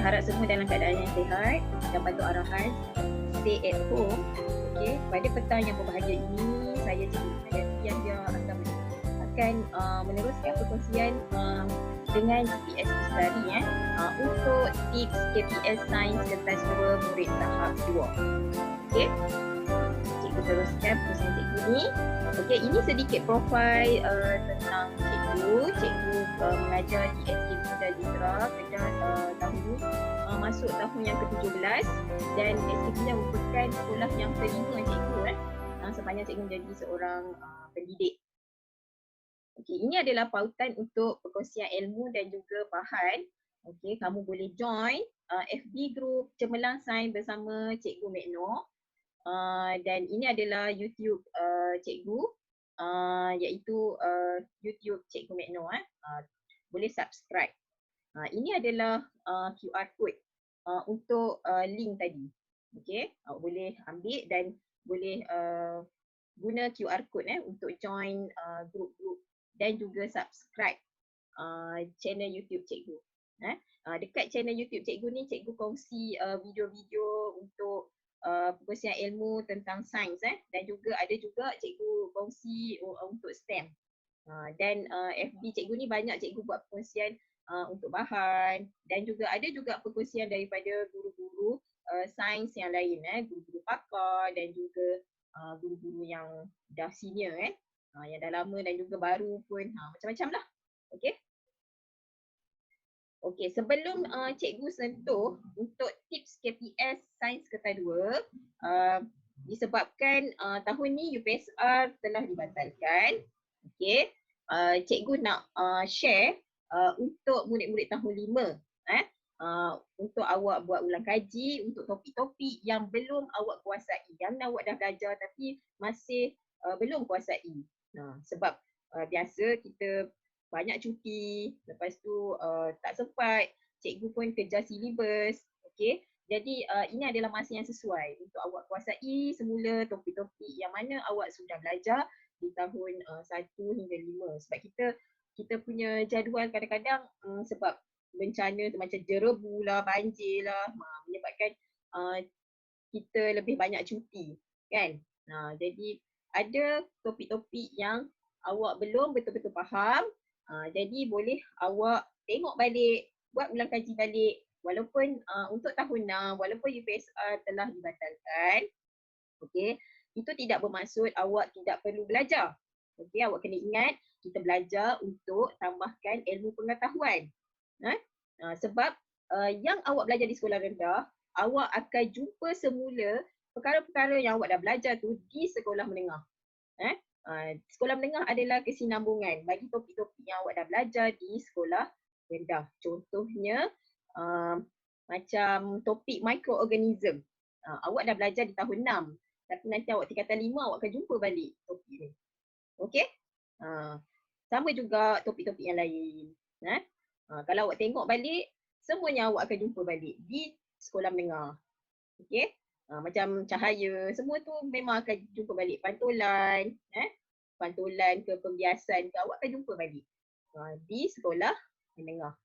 harap semua dalam keadaan yang sihat dan patuh arahan. Stay at home. Okey, pada petang yang berbahagia ini, saya Cikgu Yahya akan meneruskan perkongsian dengan GPS Lestari untuk tips KPS Sains Kertas 2 murid tahap 2. Okey. Cikgu teruskan perkongsian cikgu ni. Okey, ini sedikit profil tentang cikgu. Cikgu mengajar di SKP dan Ditra sejak tahun ni masuk tahun yang ke-17 dan SKP dah merupakan sekolah yang kelima cikgu sepanjang cikgu menjadi seorang pendidik. Okey, ini adalah pautan untuk perkongsian ilmu dan juga bahan. Okey, kamu boleh join FB group Cemerlang Sains bersama Cikgu Mekno. Dan ini adalah YouTube cikgu, iaitu YouTube Cikgu Mekno. Boleh subscribe. Ini adalah QR code untuk link tadi. Okey, boleh ambil dan boleh guna QR code untuk join group-group dan juga subscribe channel YouTube cikgu. Dekat channel YouTube cikgu ni, cikgu kongsi video-video untuk perkongsian ilmu tentang sains dan juga ada juga cikgu kongsi untuk STEM. Dan FB cikgu ni banyak cikgu buat perkongsian untuk bahan dan juga ada juga perkongsian daripada guru-guru sains yang lain, guru-guru pakar dan juga guru-guru yang dah senior yang dah lama dan juga baru pun, macam-macam lah. Okey. Okey, sebelum cikgu sentuh untuk tips KPS Sains Kertas 2, disebabkan tahun ni UPSR telah dibatalkan. Okey, cikgu nak share untuk murid-murid tahun 5 untuk awak buat ulang kaji untuk topik-topik yang belum awak kuasai, yang awak dah belajar tapi masih belum kuasai. Sebab biasa kita banyak cuti, lepas tu tak sempat, cikgu pun kejar silibus. Okey, jadi ini adalah masa yang sesuai untuk awak kuasai semula topik-topik yang mana awak sudah belajar di tahun 1 hingga 5. Sebab kita punya jadual kadang-kadang sebab bencana macam jerebu lah, banjir lah, menyebabkan kita lebih banyak cuti kan. Jadi ada topik-topik yang awak belum betul-betul faham, jadi boleh awak tengok balik, buat ulang kaji balik walaupun untuk tahun 6, walaupun UPSR telah dibatalkan. Okey, itu tidak bermaksud awak tidak perlu belajar. Okey, awak kena ingat kita belajar untuk tambahkan ilmu pengetahuan. Sebab yang awak belajar di sekolah rendah, awak akan jumpa semula perkara-perkara yang awak dah belajar tu di sekolah menengah. Sekolah menengah adalah kesinambungan bagi topik-topik yang awak dah belajar di sekolah rendah. Contohnya macam topik mikroorganism. Awak dah belajar di tahun 6, tapi nanti awak tingkatan 5 awak akan jumpa balik topik ni. Okey? Sama juga topik-topik yang lain. Kalau awak tengok balik, semuanya awak akan jumpa balik di sekolah menengah. Okey? Macam cahaya, semua tu memang akan jumpa balik. Pantulan, pantulan ke pembiasan ke, awak akan jumpa balik di sekolah menengah.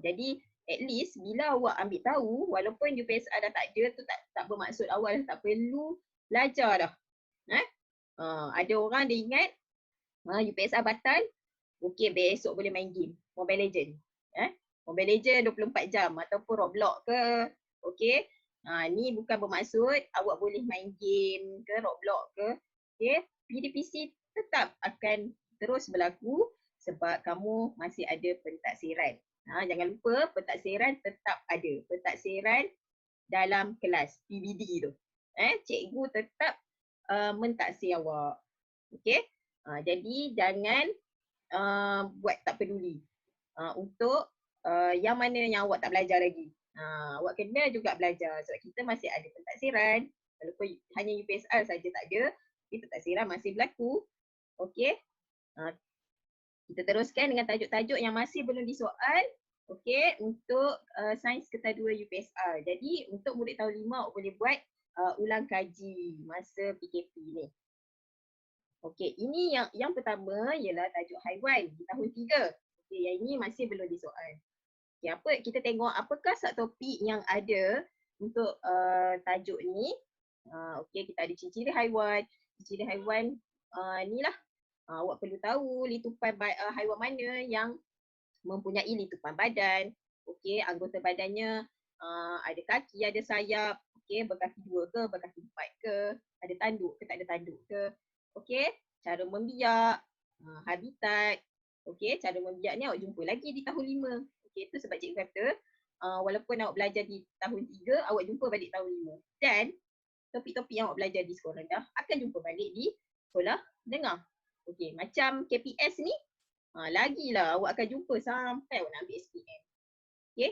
Jadi at least bila awak ambil tahu, walaupun UPSR dah tak ada tu tak bermaksud awak dah tak perlu belajar dah. Ada orang dia ingat UPSR batal, okey besok boleh main game Mobile Legend. Mobile Legend 24 jam ataupun Roblox ke. Okey. Ni bukan bermaksud awak boleh main game ke Roblox ke. Okey, PDPC tetap akan terus berlaku sebab kamu masih ada pentaksiran. Jangan lupa pentaksiran tetap ada. Pentaksiran dalam kelas PBD tu. Cikgu tetap mentaksir awak. Okey. Jadi jangan buat tak peduli untuk yang mana yang awak tak belajar lagi. Awak kena juga belajar sebab kita masih ada pentaksiran. Walaupun hanya UPSR saja tak ada, tapi pentaksiran masih berlaku. Okey. Kita teruskan dengan tajuk-tajuk yang masih belum disoal. Okey, untuk Sains Kertas 2 UPSR. Jadi untuk murid tahun 5 awak boleh buat ulang kaji masa PKP ni. Okey, ini yang pertama ialah tajuk haiwan di tahun 3. Okey, yang ini masih belum disoal. Okay, kita tengok apakah subtopik yang ada untuk tajuk ni. Okey, kita ada ciri-ciri haiwan. Ciri-ciri haiwan ni lah. Awak perlu tahu litupan haiwan mana yang mempunyai litupan badan. Okey, anggota badannya ada kaki, ada sayap. Okey, berkaki 2 ke, berkaki 4 ke, ada tanduk ke, tak ada tanduk ke. Okey, cara membiak, habitat. Okey, cara membiak ni awak jumpa lagi di tahun 5. Okey, itu sebab cikgu kata walaupun awak belajar di tahun 3, awak jumpa balik tahun 5. Dan topik-topik yang awak belajar di sekolah rendah akan jumpa balik di sekolah menengah. Okey, macam KPS ni, lagilah awak akan jumpa sampai awak nak ambil SPM. Okey,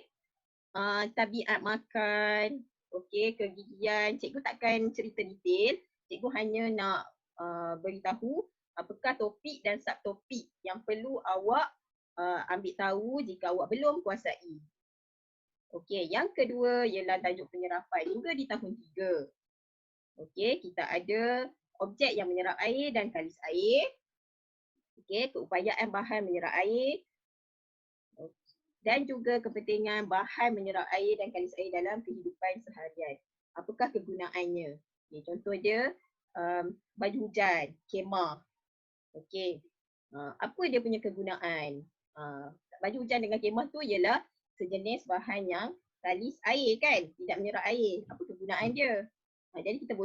tabiat makan, okey, kegigian. Cikgu takkan cerita detail. Cikgu hanya nak beritahu apakah topik dan subtopik yang perlu awak ambil tahu jika awak belum kuasai. Okey, yang kedua ialah tajuk penyerapan hingga di tahun 3. Okey, kita ada objek yang menyerap air dan kalis air. Okey, keupayaan bahan menyerap air dan juga kepentingan bahan menyerap air dan kalis air dalam kehidupan seharian. Apakah kegunaannya? Okay, contoh dia baju hujan, kemah. Okey, apa dia punya kegunaan? Baju hujan dengan kemah tu ialah sejenis bahan yang kalis air kan, tidak menyerap air. Apa kegunaan dia? Jadi kita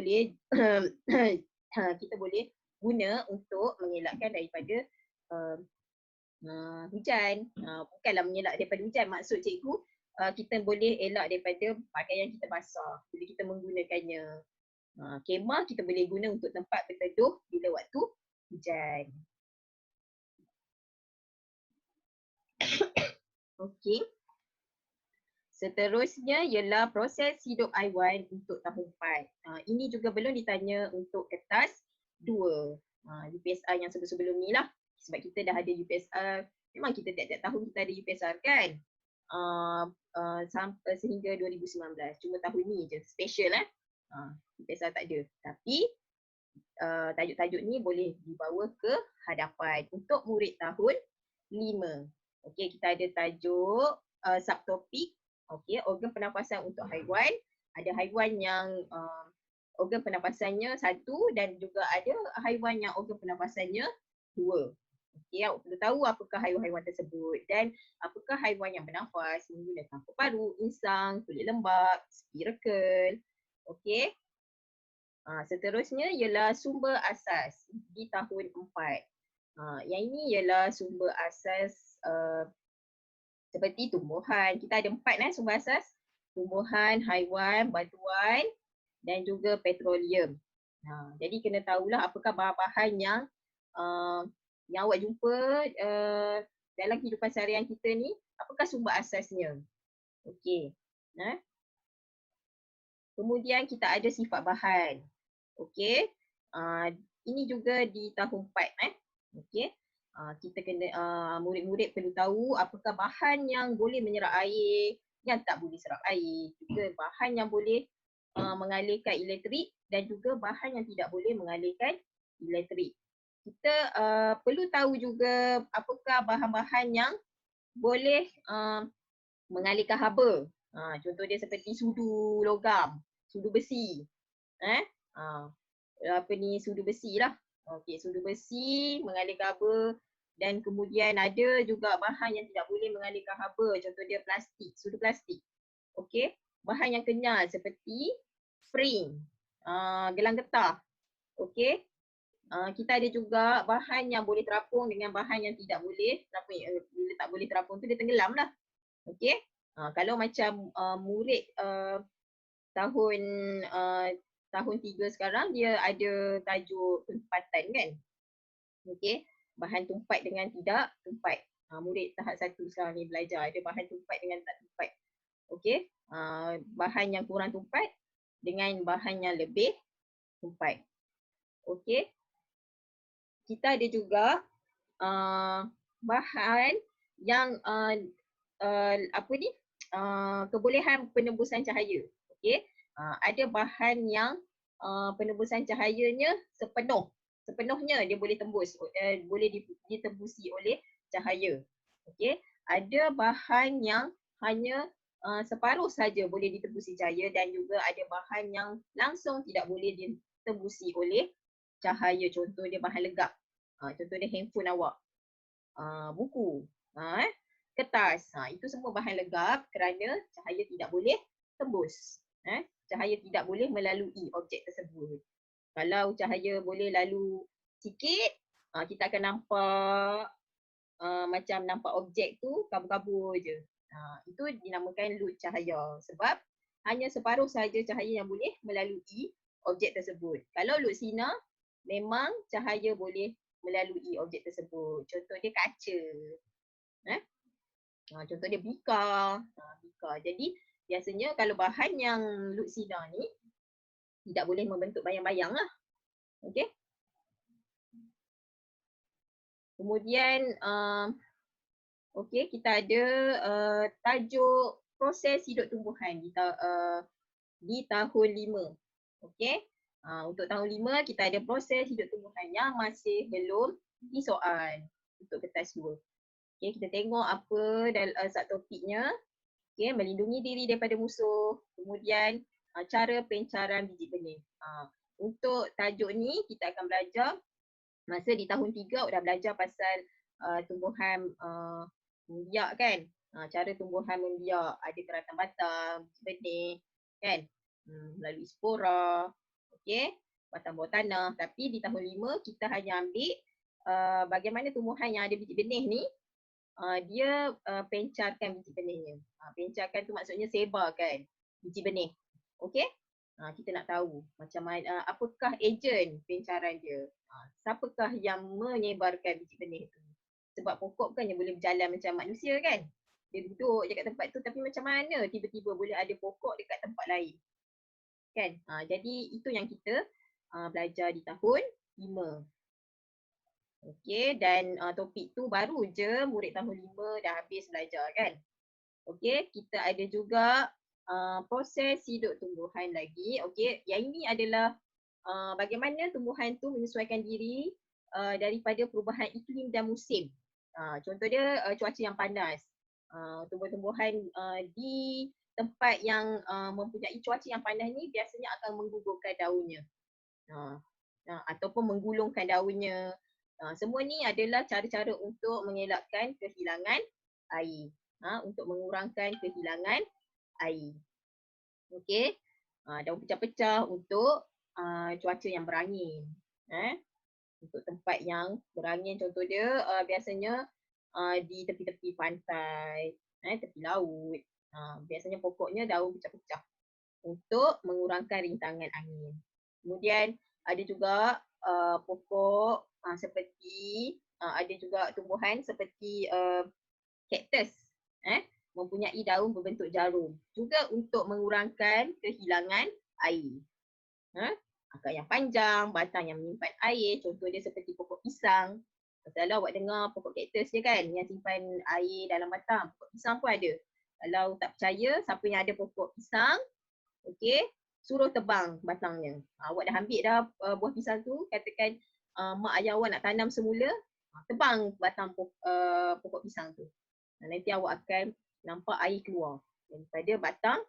boleh guna untuk mengelakkan daripada hujan. Bukanlah mengelak daripada hujan, maksud cikgu kita boleh elak daripada pakaian kita basah bila kita menggunakannya. Kemah kita boleh guna untuk tempat berteduh bila waktu hujan. Okey. Seterusnya ialah proses hidup haiwan untuk tahun 4. Ini juga belum ditanya untuk kertas 2. UPSR yang sebelum-sebelum ni lah. Sebab kita dah ada UPSR. Memang kita tiap-tiap tahun kita ada UPSR kan. Sampai sehingga 2019. Cuma tahun ni je special UPSR tak ada. Tapi tajuk-tajuk ni boleh dibawa ke hadapan untuk murid tahun 5. Okey, kita ada tajuk subtopik. Okey, organ pernafasan untuk haiwan. Ada haiwan yang organ pernafasannya 1 dan juga ada haiwan yang organ pernafasannya 2. Okey, awak perlu tahu apakah haiwan-haiwan tersebut dan apakah haiwan yang bernafas menggunakan paru, insang, kulit lembap, spirakel. Okey. Seterusnya ialah sumber asas di tahun 4. Yang ini ialah sumber asas seperti tumbuhan. Kita ada 4 sumber asas. Tumbuhan, haiwan, batuan dan juga petroleum. Jadi kena tahulah apakah bahan-bahan yang awak jumpa dalam kehidupan seharian kita ni, apakah sumber asasnya. Okey. Kemudian kita ada sifat bahan. Okey. Ini juga di tahun 4. Okey. Kita kena murid-murid perlu tahu apakah bahan yang boleh menyerap air, yang tak boleh serap air. Juga bahan yang boleh mengalirkan elektrik dan juga bahan yang tidak boleh mengalirkan elektrik. Kita perlu tahu juga apakah bahan-bahan yang boleh mengalirkan haba. Contoh dia seperti sudu logam, sudu besi. Sudu besi lah. Okey, sudu besi mengalirkan haba dan kemudian ada juga bahan yang tidak boleh mengalirkan haba. Contoh dia plastik, sudu plastik. Okey, bahan yang kenyal seperti spring, gelang getah. Okey. Kita ada juga bahan yang boleh terapung dengan bahan yang tidak boleh terapung. Bila tak boleh terapung tu dia tenggelam lah. Okey. Kalau macam murid tahun 3 sekarang, dia ada tajuk tumpatan kan. Okey, bahan tumpat dengan tidak tumpat. Murid tahap 1 sekarang ni belajar ada bahan tumpat dengan tak tumpat. Okey, bahan yang kurang tumpat dengan bahan yang lebih tumpat. Okey, kita ada juga bahan yang kebolehan penembusan cahaya. Okey, ada bahan yang penembusan cahayanya sepenuhnya dia boleh tembus, boleh ditembusi oleh cahaya. Okey, ada bahan yang hanya separuh saja boleh ditembusi cahaya dan juga ada bahan yang langsung tidak boleh ditembusi oleh cahaya. Contoh dia bahan legap. Contoh dia handphone awak, buku, kertas. Itu semua bahan legap kerana cahaya tidak boleh tembus. Cahaya tidak boleh melalui objek tersebut. Kalau cahaya boleh lalu sikit, kita akan nampak macam nampak objek tu kabur-kabur je. Itu dinamakan lut cahaya sebab hanya separuh saja cahaya yang boleh melalui objek tersebut. Kalau lut sinar, memang cahaya boleh melalui objek tersebut. Contoh dia kaca. Contoh dia bika. Jadi biasanya kalau bahan yang lut sinar ni tidak boleh membentuk bayang-bayang lah. Okey. Kemudian kita ada tajuk proses hidup tumbuhan di tahun 5. Okey. Untuk tahun 5 kita ada proses hidup tumbuhan yang masih belum disoal untuk kertas 2. Okey, kita tengok apa subtopiknya. Okey, melindungi diri daripada musuh. Kemudian cara pencaran biji benih. Untuk tajuk ni kita akan belajar masa di tahun 3 dah belajar pasal tumbuhan membiak kan. Cara tumbuhan membiak, ada keratan batang, biji benih kan. Melalui spora, okey, batang bawah tanah. Tapi di tahun 5 kita hanya ambil bagaimana tumbuhan yang ada biji benih ni dia pencarkan biji benihnya. Pencarkan tu maksudnya sebarkan biji benih. Okey? Kita nak tahu macam mana, apakah ejen pencaran dia. Siapakah yang menyebarkan biji benih tu. Sebab pokok bukannya boleh berjalan macam manusia kan. Dia duduk je kat tempat tu tapi macam mana tiba-tiba boleh ada pokok dekat tempat lain. Kan? Jadi itu yang kita belajar di tahun 5. Okey, dan topik tu baru je murid tahun 5 dah habis belajar kan. Okey, kita ada juga proses hidup tumbuhan lagi. Okey, yang ini adalah bagaimana tumbuhan tu menyesuaikan diri daripada perubahan iklim dan musim. Contoh dia cuaca yang panas. Tumbuh-tumbuhan di tempat yang mempunyai cuaca yang panas ni biasanya akan menggugurkan daunnya. Ataupun menggulungkan daunnya. Semua ni adalah cara-cara untuk mengelakkan kehilangan air. Untuk mengurangkan kehilangan air. Okey. Daun pecah-pecah untuk cuaca yang berangin. Untuk tempat yang berangin, contoh dia biasanya di tepi-tepi pantai, tepi laut. Biasanya pokoknya daun pecah-pecah untuk mengurangkan rintangan angin. Kemudian ada juga pokok seperti ada juga tumbuhan seperti kaktus mempunyai daun berbentuk jarum juga untuk mengurangkan kehilangan air. Akar yang panjang, batang yang menyimpan air, contoh dia seperti pokok pisang. Kalau awak dengar pokok kaktus je kan yang simpan air dalam batang, pokok pisang pun ada. Kalau tak percaya, siapa yang ada pokok pisang, okey, suruh tebang batangnya. Awak dah ambil dah buah pisang tu, katakan mak ayah awak nak tanam semula, tebang batang pokok pisang tu. Nanti awak akan nampak air keluar daripada batang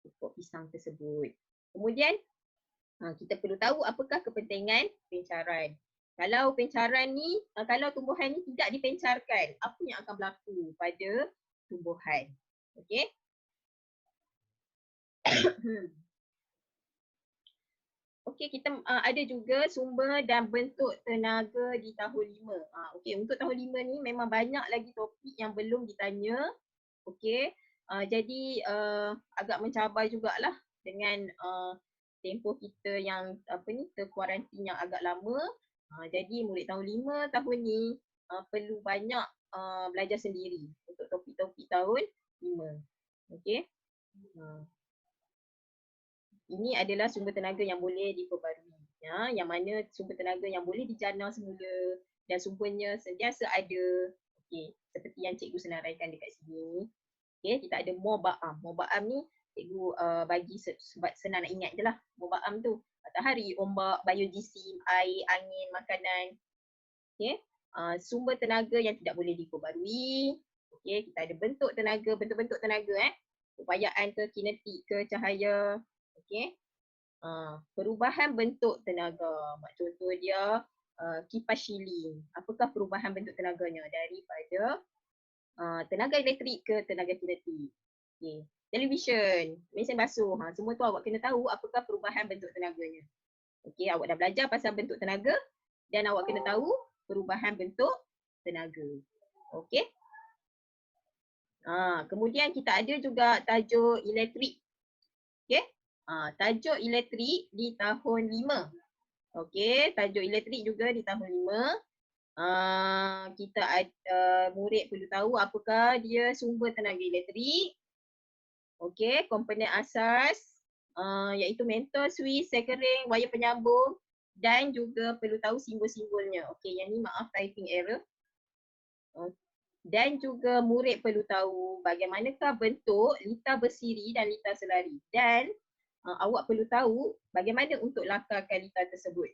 pokok pisang tersebut. Kemudian kita perlu tahu apakah kepentingan pencaran. Kalau pencaran ni, kalau tumbuhan ni tidak dipencarkan, apa yang akan berlaku pada tumbuhan? Okey. Okey, kita ada juga sumber dan bentuk tenaga di tahun 5. Okey, untuk tahun 5 ni memang banyak lagi topik yang belum ditanya. Okey, jadi agak mencabar jugalah dengan tempoh kita yang terkuarantin yang agak lama. Jadi murid tahun 5 tahun ni perlu banyak belajar sendiri untuk topik-topik tahun 5. Okey. Ini adalah sumber tenaga yang boleh diperbarui. Yang mana sumber tenaga yang boleh dijana semula dan sumbernya sentiasa ada. Okey, seperti yang cikgu senaraikan dekat sini. Okey, kita ada Mobaam. Mobaam ni cikgu bagi sebab senang nak ingat je lah. Mobaam tu matahari, ombak, biojisim, air, angin, makanan. Okey, sumber tenaga yang tidak boleh diperbarui. Okey, kita ada bentuk tenaga, bentuk-bentuk tenaga upayaan ke, kinetik ke, cahaya. Okey. Perubahan bentuk tenaga. Contoh dia kipas shilling. Apakah perubahan bentuk tenaganya daripada tenaga elektrik ke tenaga kinetik. Okay. Television, mesin basuh. Semua tu awak kena tahu apakah perubahan bentuk tenaganya. Okey, awak dah belajar pasal bentuk tenaga dan awak kena tahu perubahan bentuk tenaga. Okey. Kemudian kita ada juga tajuk elektrik. Okey. Tajuk elektrik di tahun 5. Okey, tajuk elektrik juga di tahun 5. Kita murid perlu tahu apakah dia sumber tenaga elektrik. Okey, komponen asas iaitu mentor, switch, sekering, wayar penyambung dan juga perlu tahu simbol-simbolnya. Okey, yang ni maaf typing error. Dan juga murid perlu tahu bagaimanakah bentuk litar bersiri dan litar selari. Dan awak perlu tahu bagaimana untuk lakarkan litar tersebut.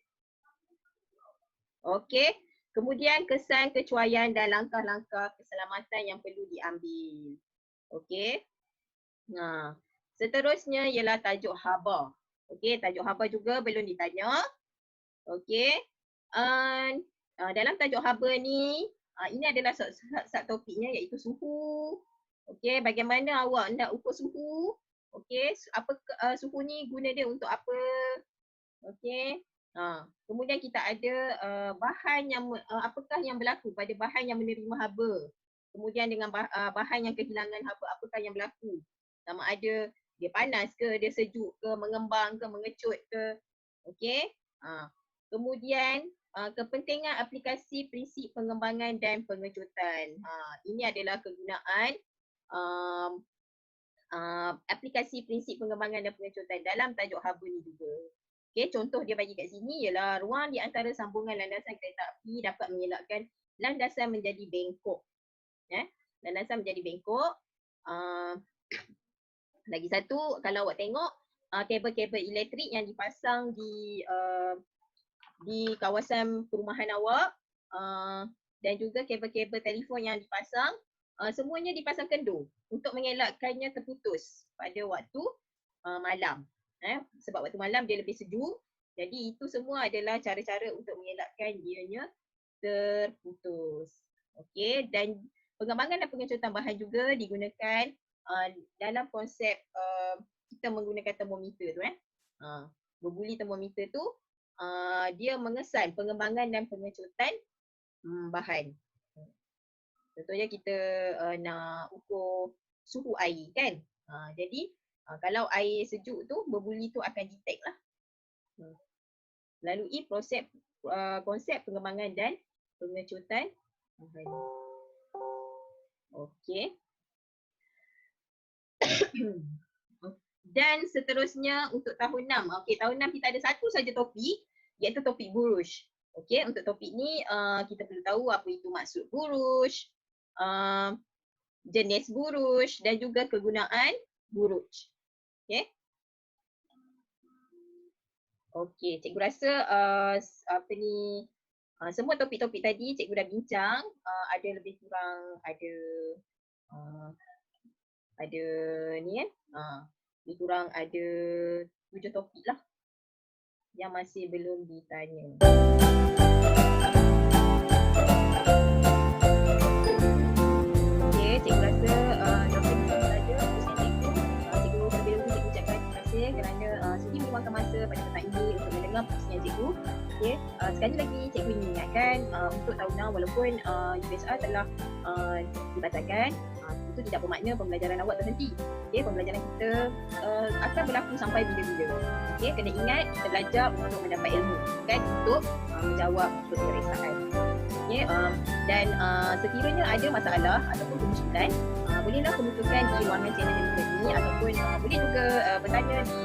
Okey, kemudian kesan kecuaian dan langkah-langkah keselamatan yang perlu diambil. Okey. Seterusnya ialah tajuk khabar. Okey, tajuk khabar juga belum ditanya. Okey. Dalam tajuk khabar ni, ini adalah subtopiknya iaitu suhu. Okey, bagaimana awak nak ukur suhu? Okey, apa suhu ni guna dia untuk apa? Okey. Kemudian kita ada bahan yang apakah yang berlaku pada bahan yang menerima haba. Kemudian dengan bahan yang kehilangan haba, apakah yang berlaku? Sama ada dia panas ke, dia sejuk ke, mengembang ke, mengecut ke. Okey. Kemudian kepentingan aplikasi prinsip pengembangan dan pengecutan. Ini adalah kegunaan aplikasi prinsip pengembangan dan pengecutan dalam tajuk haba ni juga. Okey, contoh dia bagi kat sini ialah ruang di antara sambungan landasan kereta api dapat mengelakkan landasan menjadi bengkok. Landasan menjadi bengkok. Lagi satu, kalau awak tengok kabel-kabel elektrik yang dipasang di kawasan perumahan awak dan juga kabel-kabel telefon yang dipasang, semuanya dipasang kendur untuk mengelakkannya terputus pada waktu malam. Sebab waktu malam dia lebih sejuk, jadi itu semua adalah cara-cara untuk mengelakkan dianya terputus. Okey, dan pengembangan dan pengecutan bahan juga digunakan dalam konsep kita menggunakan termometer tu. Berbuli termometer tu dia mengesan pengembangan dan pengecutan bahan. Contohnya kita nak ukur suhu air kan. Jadi kalau air sejuk tu, berbuli tu akan detect lah. Lalui proses konsep pengembangan dan pengecutan bahan. Okey. Dan seterusnya untuk tahun 6. Okey, tahun 6 kita ada satu saja topik iaitu topik buruj. Okey, untuk topik ni kita perlu tahu apa itu maksud buruj, jenis buruj dan juga kegunaan buruj. Okey. Okey, cikgu rasa semua topik-topik tadi cikgu dah bincang, ada lebih kurang ada ni lebih kurang ada 7 topik lah yang masih belum ditanya. Okey, cikgu rasa sampai di sini saja khususnya cikgu. Cikgu terlebih dahulu cikgu ucapkan terima kasih kerana sudi meluangkan masa pada petang ini untuk mendengar puisian cikgu. Okey, sekali lagi cikgu ingin ingatkan untuk tahun 6 walaupun USR telah dibatalkan, itu tidak bermakna pembelajaran awak terhenti. Okey, pembelajaran kita akan berlaku sampai bila-bila. Okey, kena ingat kita belajar untuk mendapat ilmu, bukan untuk menjawab peperiksaan. Okey, dan sekiranya ada masalah ataupun kemusykilan, bolehlah kemukakan di ruangan channel ini ataupun boleh juga bertanya di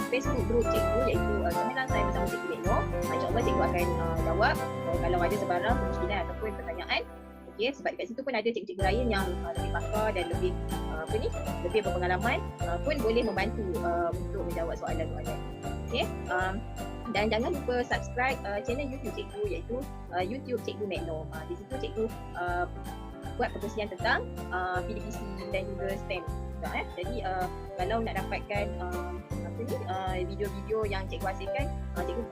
Facebook group cikgu iaitu Sembilan Saya Bersama Cikgu Mekno. InsyaAllah cikgu akan jawab kalau ada sebarang kemusykilan ataupun pertanyaan. Okey, sebab dekat situ pun ada cikgu-cikgu lain yang lebih pakar dan lebih lebih berpengalaman pun boleh membantu untuk menjawab soalan-soalan. Okey, dan jangan lupa subscribe channel YouTube cikgu iaitu YouTube Cikgu Mekno. Di situ cikgu buat perkongsian tentang PDPC dan juga STEM juga, Jadi kalau nak dapatkan video-video yang cikgu hasilkan, cikgu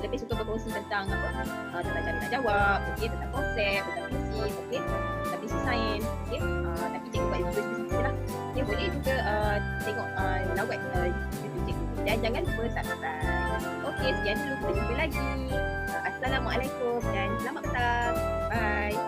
lebih suka berkongsi tentang tentang cara nak jawab, tentang konsep, tentang prinsip, tentang prinsip sains, tapi cikgu buat video spesifik lah. Boleh juga tengok lawat YouTube cikgu dan jangan lupa subscribe. Sekian dulu, kita jumpa lagi. Assalamualaikum dan selamat petang. Bye.